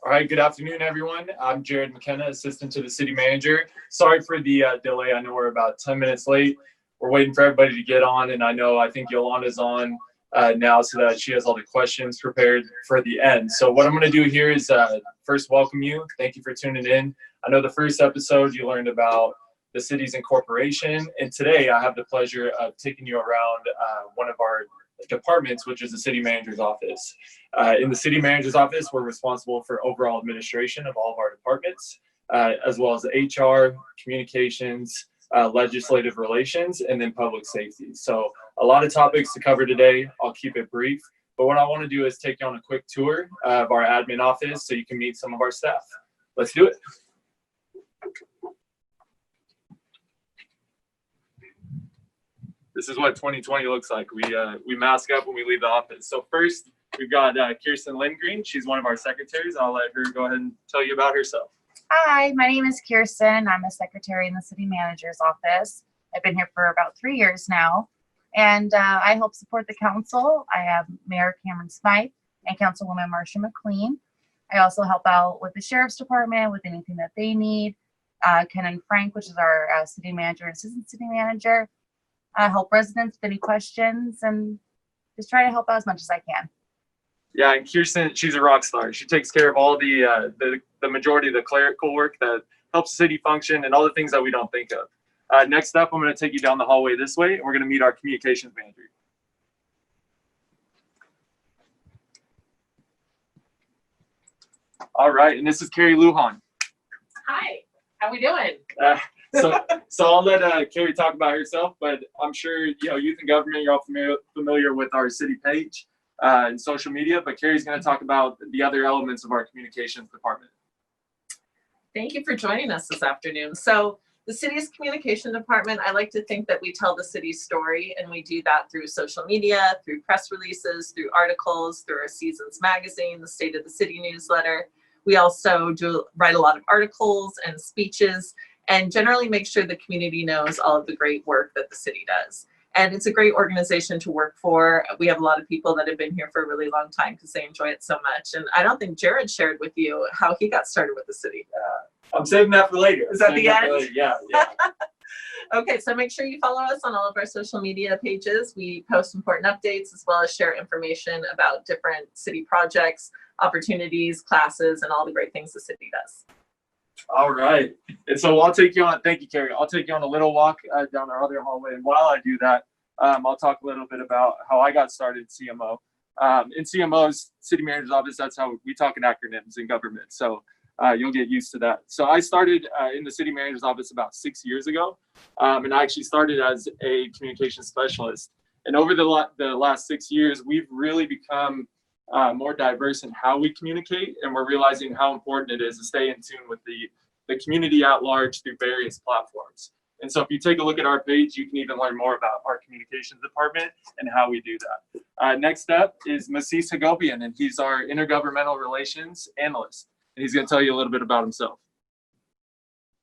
All right, good afternoon, everyone. I'm Jerrid McKenna, assistant to the city manager. Sorry for the delay. I know we're about 10 minutes late. We're waiting for everybody to get on, and I think Yolanda's on now so that she has all the questions prepared for the end. So what I'm going to do here is first welcome you. Thank you for tuning in. I know the first episode you learned about the city's incorporation, and today I have the pleasure of taking you around one of our departments, which is the city manager's office. In the city manager's office, we're responsible for overall administration of all of our departments, as well as HR, communications, legislative relations, and then public safety. So a lot of topics to cover today. I'll keep it brief, but what I want to do is take you on a quick tour of our admin office so you can meet some of our staff. Let's do it. This is what 2020 looks like. We mask up when we leave the office. So first, we've got Kirsten Lindgreen. She's one of our secretaries. I'll let her go ahead and tell you about herself. Hi, my name is Kirsten. I'm a secretary in the city manager's office. I've been here for about 3 years now, and I help support the council. I have Mayor Cameron Smythe and Councilwoman Marcia McLean. I also help out with the sheriff's department with anything that they need. Ken and Frank, which is our city manager and assistant city manager. Help residents with any questions and just try to help out as much as I can. Yeah, and Kirsten, she's a rock star. She takes care of all the majority of the clerical work that helps the city function and all the things that we don't think of. Next up, I'm going to take you down the hallway this way, and we're going to meet our communications manager. All right, and this is Carrie Lujan. Hi, how we doing? So I'll let Carrie talk about herself, but I'm sure youth and government, you're all familiar with our city page and social media, but Carrie's going to talk about the other elements of our communications department. Thank you for joining us this afternoon. So the city's communication department, I like to think that we tell the city's story, and we do that through social media, through press releases, through articles, through our Seasons magazine, the State of the City newsletter. We also write a lot of articles and speeches, and generally make sure the community knows all of the great work that the city does. And it's a great organization to work for. We have a lot of people that have been here for a really long time because they enjoy it so much. And I don't think Jerrid shared with you how he got started with the city. I'm saving that for later. Is that the end? Yeah. Okay, so make sure you follow us on all of our social media pages. We post important updates as well as share information about different city projects, opportunities, classes, and all the great things the city does. All right. And so I'll take you on, thank you, Carrie. I'll take you on a little walk down our other hallway. And while I do that, I'll talk a little bit about how I got started at CMO. In CMO's city manager's office, that's how we talk in acronyms in government. So you'll get used to that. So I started in the city manager's office about 6 years ago. And I actually started as a communications specialist. And over the last 6 years, we've really become more diverse in how we communicate, and we're realizing how important it is to stay in tune with the community at large through various platforms. And so if you take a look at our page, you can even learn more about our communications department and how we do that. Next up is Masis Hagopian, and he's our intergovernmental relations analyst, and he's going to tell you a little bit about himself.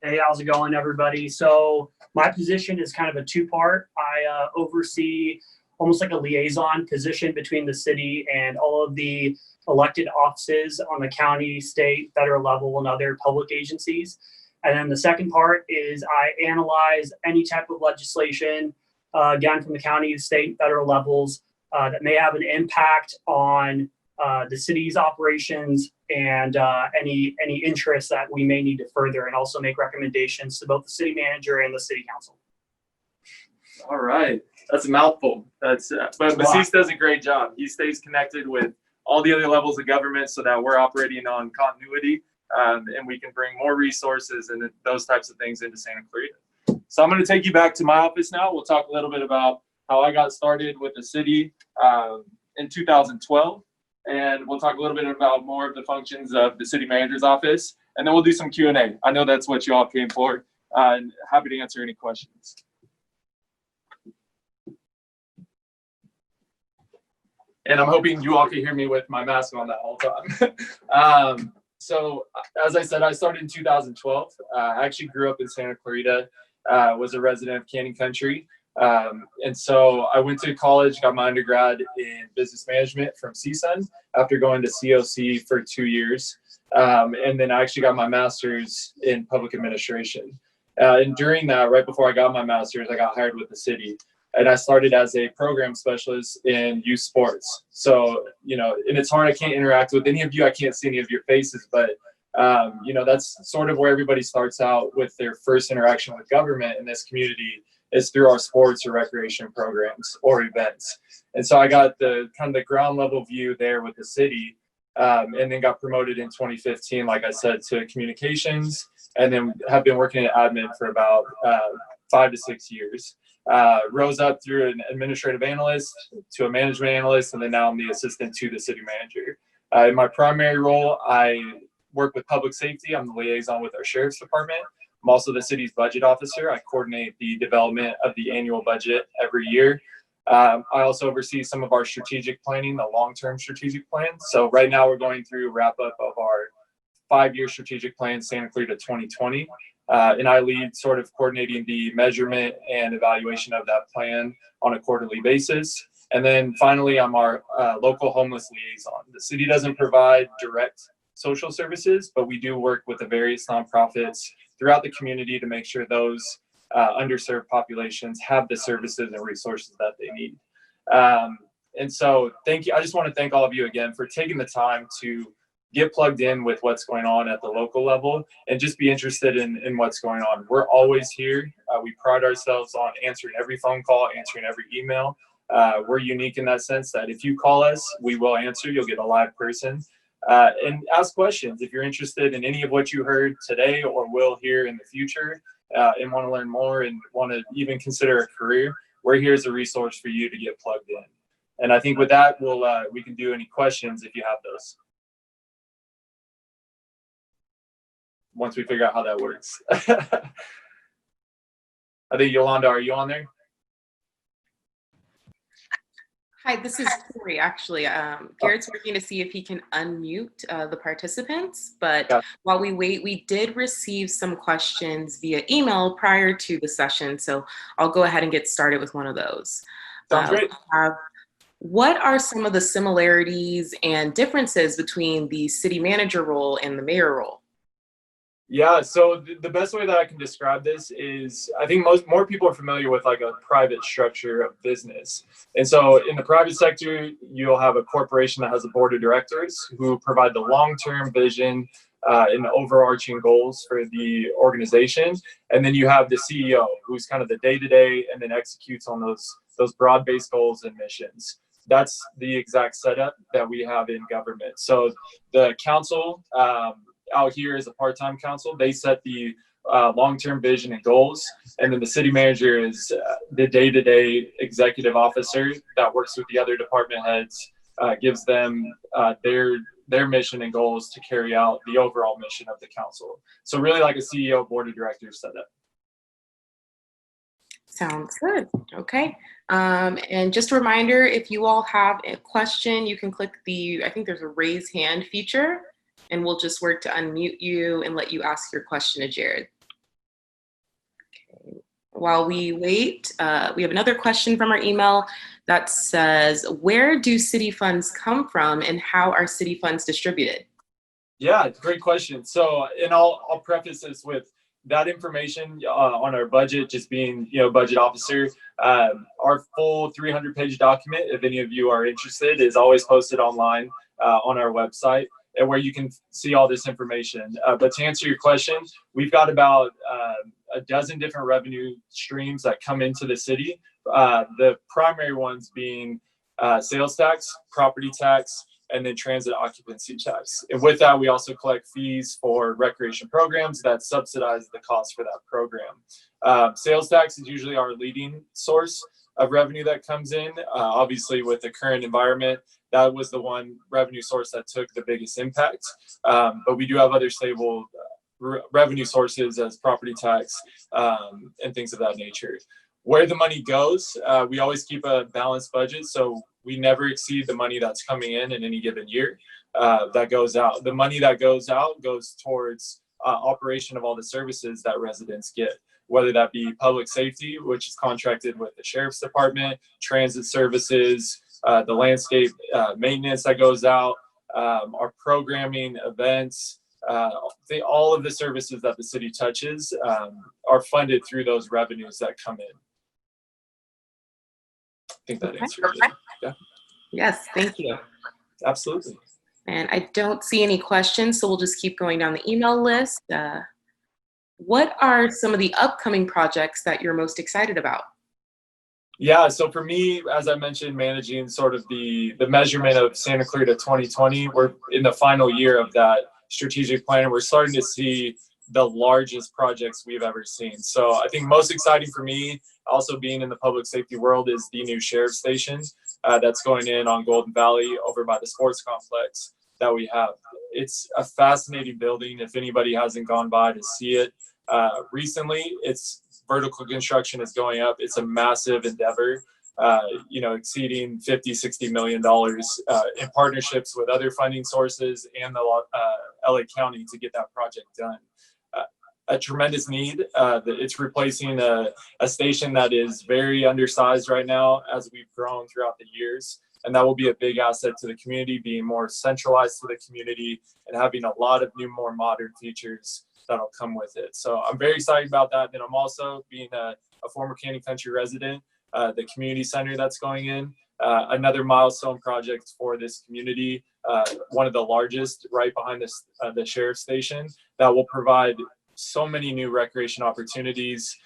Hey, how's it going, everybody? So my position is kind of a two-part. I oversee almost like a liaison position between the city and all of the elected offices on the county, state, federal level, and other public agencies. And then the second part is I analyze any type of legislation, again, from the county, state, federal levels that may have an impact on the city's operations and any interests that we may need to further, and also make recommendations to both the city manager and the city council. All right. That's a mouthful. But Masis does a great job. He stays connected with all the other levels of government so that we're operating on continuity and we can bring more resources and those types of things into Santa Clarita. So I'm going to take you back to my office now. We'll talk a little bit about how I got started with the city in 2012. And we'll talk a little bit about more of the functions of the city manager's office. And then we'll do some Q&A. I know that's what you all came for. And happy to answer any questions. And I'm hoping you all can hear me with my mask on that whole time. So as I said, I started in 2012. I actually grew up in Santa Clarita, was a resident of Canyon Country. And so I went to college, got my undergrad in business management from CSUN after going to COC for 2 years. And then I actually got my master's in public administration. And during that, right before I got my master's, I got hired with the city. And I started as a program specialist in youth sports. So, you know, and it's hard, I can't interact with any of you, I can't see any of your faces, but, you know, that's sort of where everybody starts out with their first interaction with government in this community, is through our sports or recreation programs or events. And so I got the kind of the ground level view there with the city, and then got promoted in 2015, like I said, to communications, and then have been working at admin for about 5 to 6 years. Rose up through an administrative analyst to a management analyst, and then now I'm the assistant to the city manager. In my primary role, I work with public safety. I'm the liaison with our sheriff's department. I'm also the city's budget officer. I coordinate the development of the annual budget every year. I also oversee some of our strategic planning, the long-term strategic plan. So right now we're going through wrap up of our 5-year strategic plan, Santa Clarita 2020. And I lead sort of coordinating the measurement and evaluation of that plan on a quarterly basis. And then finally, I'm our local homeless liaison. The city doesn't provide direct social services, but we do work with the various nonprofits throughout the community to make sure those underserved populations have the services and resources that they need. And so thank you. I just want to thank all of you again for taking the time to get plugged in with what's going on at the local level and just be interested in what's going on. We're always here. We pride ourselves on answering every phone call, answering every email. We're unique in that sense that if you call us, we will answer. You'll get a live person. And ask questions if you're interested in any of what you heard today or will hear in the future, and want to learn more and want to even consider a career. We're here as a resource for you to get plugged in. And I think with that, we can do any questions if you have those. Once we figure out how that works. I think Yolanda, are you on there? Hi, this is Tori, actually. Garrett's working to see if he can unmute the participants, but while we wait, we did receive some questions via email prior to the session, so I'll go ahead and get started with one of those. Sounds great. What are some of the similarities and differences between the city manager role and the mayor role? Yeah, so the best way that I can describe this is I think more people are familiar with like a private structure of business. And so in the private sector, you'll have a corporation that has a board of directors who provide the long-term vision and overarching goals for the organization. And then you have the CEO who's kind of the day-to-day and then executes on those broad-based goals and missions. That's the exact setup that we have in government. So the council, out here as a part-time council, they set the long-term vision and goals, and then the city manager is the day-to-day executive officer that works with the other department heads, gives them their mission and goals to carry out the overall mission of the council. So really like a CEO board of directors setup. Sounds good. Okay. And just a reminder, if you all have a question, you can click I think there's a raise hand feature, and we'll just work to unmute you and let you ask your question to Jerrid. Okay. While we wait, we have another question from our email that says, where do city funds come from and how are city funds distributed? Yeah, great question. So, and I'll preface this with that information on our budget, just being, budget officer. Our full 300-page document, if any of you are interested, is always posted online on our website, and where you can see all this information. But to answer your question, we've got about a dozen different revenue streams that come into the city. The primary ones being sales tax, property tax, and then transit occupancy tax. And with that, we also collect fees for recreation programs that subsidize the cost for that program. Sales tax is usually our leading source of revenue that comes in. Obviously, with the current environment, that was the one revenue source that took the biggest impact. But we do have other stable revenue sources as property tax and things of that nature. Where the money goes, we always keep a balanced budget, so we never exceed the money that's coming in any given year that goes out. The money that goes out goes towards operation of all the services that residents get, whether that be public safety, which is contracted with the sheriff's department, transit services, the landscape maintenance that goes out, our programming, events, all of the services that the city touches are funded through those revenues that come in. I think that answers it. Yeah. Yes, thank you. Absolutely. And I don't see any questions, so we'll just keep going down the email list. What are some of the upcoming projects that you're most excited about? Yeah, so for me, as I mentioned, managing sort of the measurement of Santa Clarita 2020, we're in the final year of that strategic plan, and we're starting to see the largest projects we've ever seen. So I think most exciting for me, also being in the public safety world, is the new sheriff station that's going in on Golden Valley over by the sports complex that we have. It's a fascinating building. If anybody hasn't gone by to see it recently, it's vertical construction is going up. It's a massive endeavor, exceeding $50-60 million in partnerships with other funding sources and the LA County to get that project done. A tremendous need. It's replacing a station that is very undersized right now as we've grown throughout the years. And that will be a big asset to the community, being more centralized to the community and having a lot of new, more modern features that'll come with it. So I'm very excited about that. And I'm also, being a former Canyon Country resident, the community center that's going in, another milestone project for this community, one of the largest right behind the sheriff's station, that will provide so many new recreation opportunities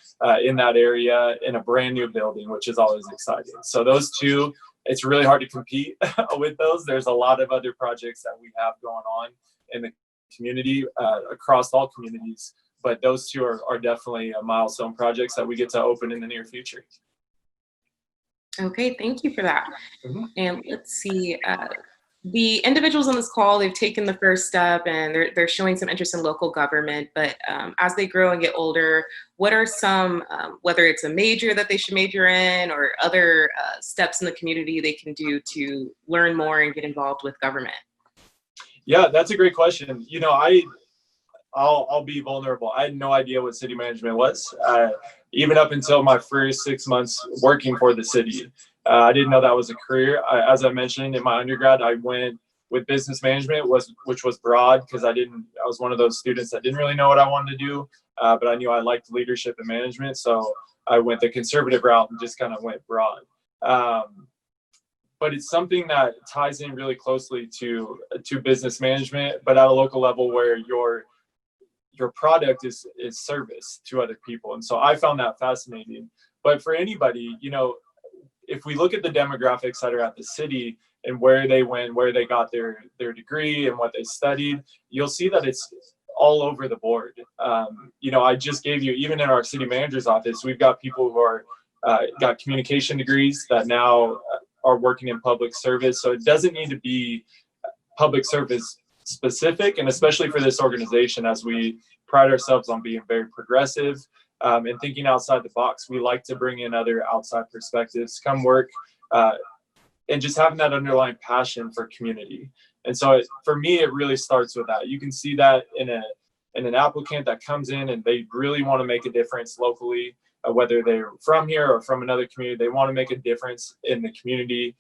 in that area in a brand new building, which is always exciting. So those two, it's really hard to compete with those. There's a lot of other projects that we have going on in the community across all communities, but those two are definitely milestone projects that we get to open in the near future. Okay, thank you for that. And let's see, the individuals on this call, they've taken the first step and they're showing some interest in local government, but as they grow and get older, what are some, whether it's a major that they should major in or other steps in the community they can do to learn more and get involved with government? Yeah, that's a great question. I'll be vulnerable. I had no idea what city management was, even up until my first 6 months working for the city. I didn't know that was a career. As I mentioned, in my undergrad, I went with business management, which was broad because I was one of those students that didn't really know what I wanted to do, but I knew I liked leadership and management, so I went the conservative route and just kind of went broad. But it's something that ties in really closely to business management, but at a local level where your product is service to other people. And so I found that fascinating. But for anybody, if we look at the demographics that are at the city and where they went, where they got their degree and what they studied, you'll see that it's all over the board. I just gave you, even in our city manager's office, we've got people who are got communication degrees that now are working in public service. So it doesn't need to be public service specific, and especially for this organization, as we pride ourselves on being very progressive and thinking outside the box. We like to bring in other outside perspectives, come work, and just having that underlying passion for community. And so for me, it really starts with that. You can see that in an applicant that comes in and they really want to make a difference locally, whether they're from here or from another community. They want to make a difference in the community.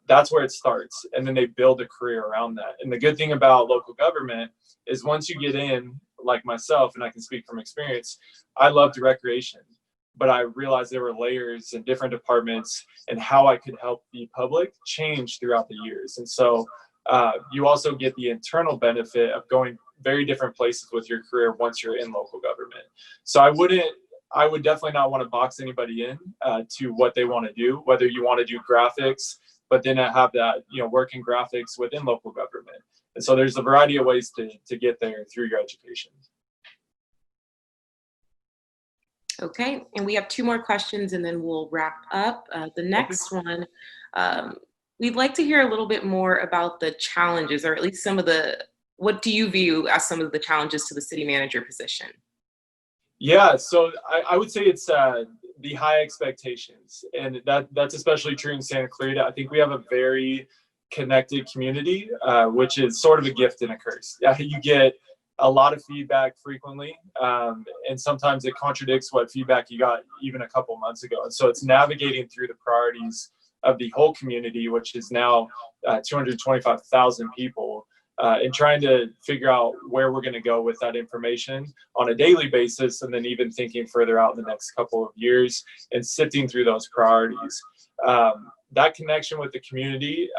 That's where it starts, and then they build a career around that. And the good thing about local government is once you get in, like myself, and I can speak from experience, I loved recreation, but I realized there were layers in different departments, and how I could help the public change throughout the years. And so you also get the internal benefit of going very different places with your career once you're in local government. So I would definitely not want to box anybody in to what they want to do, whether you want to do graphics, but then have that, work in graphics within local government. And so there's a variety of ways to get there through your education. Okay, and we have 2 more questions and then we'll wrap up. The next one, we'd like to hear a little bit more about the challenges, or at least what do you view as some of the challenges to the city manager position? Yeah, so I would say it's the high expectations, and that's especially true in Santa Clarita. I think we have a very connected community, which is sort of a gift and a curse. You get a lot of feedback frequently, and sometimes it contradicts what feedback you got even a couple months ago. And so it's navigating through the priorities of the whole community, which is now 225,000 people, and trying to figure out where we're going to go with that information on a daily basis, and then even thinking further out in the next couple of years and sifting through those priorities. That connection with the community,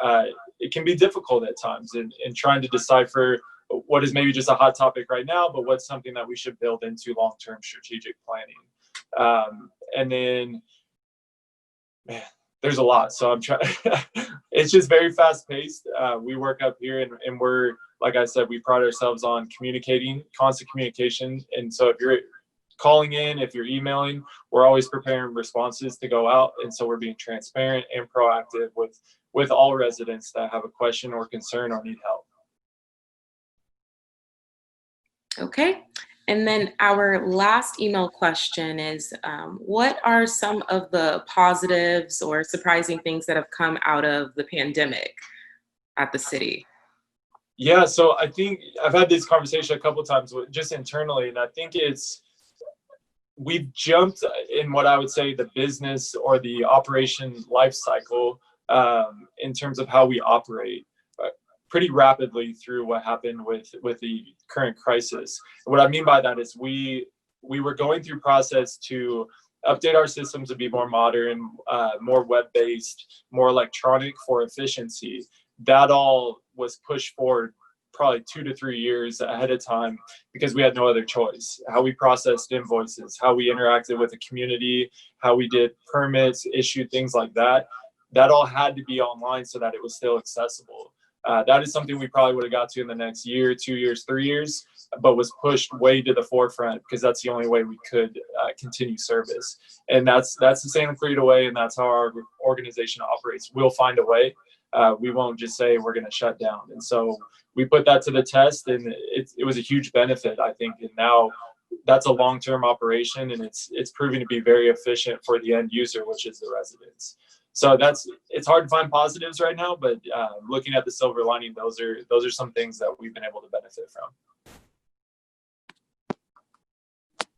it can be difficult at times in trying to decipher what is maybe just a hot topic right now, but what's something that we should build into long-term strategic planning. And then, man, there's a lot. So I'm trying, it's just very fast paced. We work up here and we're, like I said, we pride ourselves on communicating, constant communication. And so if you're calling in, if you're emailing, we're always preparing responses to go out. And so we're being transparent and proactive with all residents that have a question or concern or need help. Okay. And then our last email question is, what are some of the positives or surprising things that have come out of the pandemic at the city? Yeah, so I think I've had this conversation a couple of times just internally, and I think we've jumped in what I would say the business or the operation life cycle in terms of how we operate pretty rapidly through what happened with the current crisis. And what I mean by that is we were going through process to update our systems to be more modern, more web-based, more electronic for efficiency. That all was pushed forward probably 2 to 3 years ahead of time because we had no other choice. How we processed invoices, how we interacted with the community, how we did permits, issued things like that, that all had to be online so that it was still accessible. That is something we probably would have got to in the next year, 2 years, 3 years, but was pushed way to the forefront because that's the only way we could continue service. And that's the Santa Clarita way, and that's how our organization operates. We'll find a way. We won't just say we're going to shut down. And so we put that to the test, and it was a huge benefit, I think. And now that's a long-term operation, and it's proving to be very efficient for the end user, which is the residents. So it's hard to find positives right now, but looking at the silver lining, those are some things that we've been able to benefit from.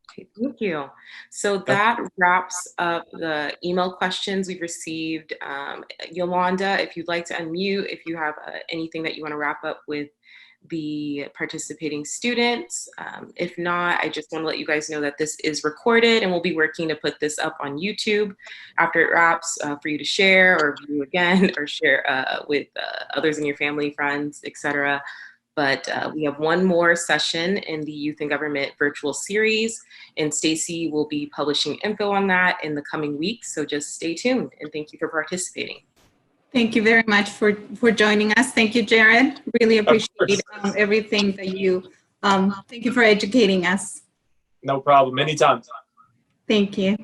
Okay, thank you. So that wraps up the email questions we've received. Yolanda, if you'd like to unmute, if you have anything that you want to wrap up with the participating students. If not, I just want to let you guys know that this is recorded and we'll be working to put this up on YouTube after it wraps for you to share or view again or share with others in your family, friends, etc. But we have one more session in the Youth and Government virtual series, and Stacy will be publishing info on that in the coming weeks. So just stay tuned, and thank you for participating. Thank you very much for joining us. Thank you, Jerrid. Really appreciate everything that you, thank you for educating us. No problem, anytime. Thank you.